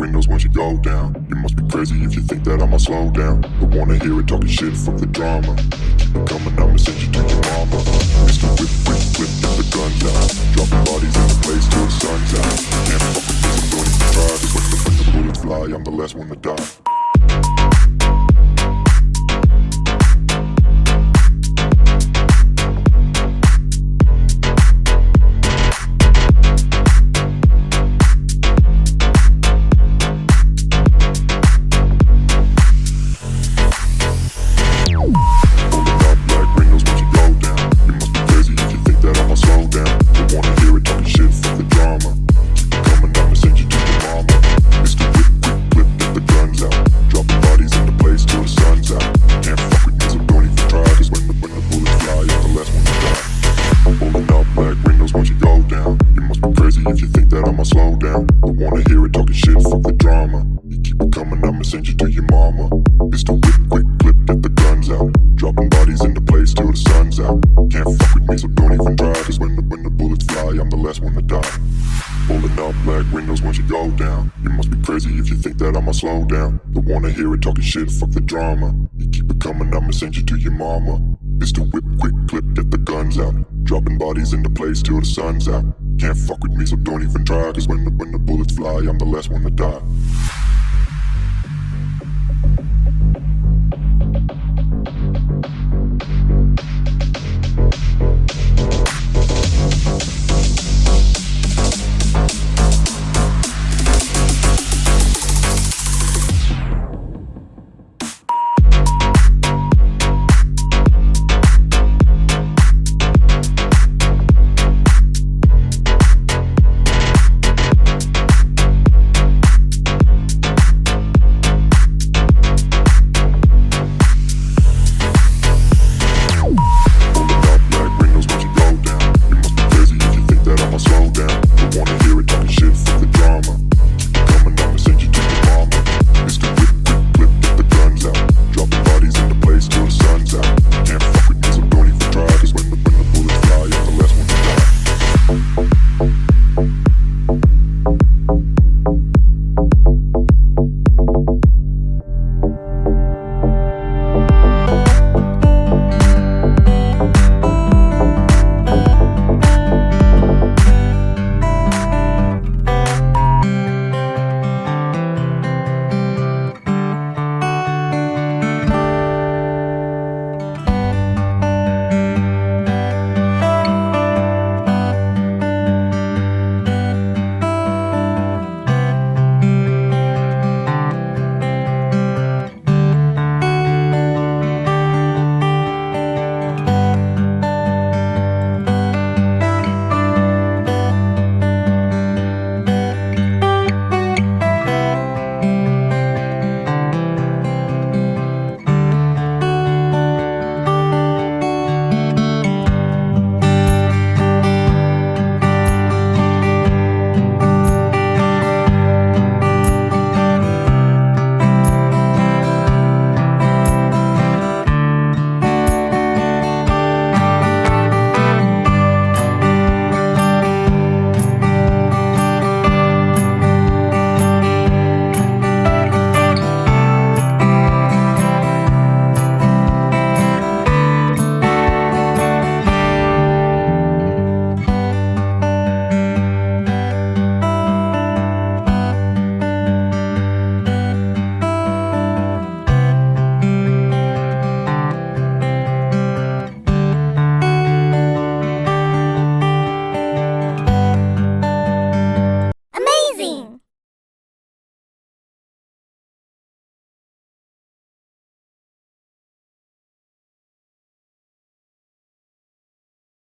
windows once you go down. You must be crazy if you think that I'ma slow down. Don't wanna hear it talking shit, fuck the drama. Keep it coming, I'ma send you to your mama. Mr. Whip, whip, whip, get the guns out. Dropping bodies in the place till the sun's out. Can't fuck with me, so don't even try. Cause when the bullets fly, I'm the last one to die. If you think that I'ma slow down, don't wanna hear it talking shit, fuck the drama. You keep it coming, I'ma send you to your mama. Mr. Whip, quick clip, get the guns out. Dropping bodies into place till the sun's out. Can't fuck with me, so don't even try. Cause when the bullets fly, I'm the last one to die. Pulling up black windows once you go down. You must be crazy if you think that I'ma slow down. Don't wanna hear it talking shit, fuck the drama. You keep it coming, I'ma send you to your mama. Mr. Whip, quick clip, get the guns out. Dropping bodies into place till the sun's out. Can't fuck with me, so don't even try. Cause when the bullets fly, I'm the last one to die.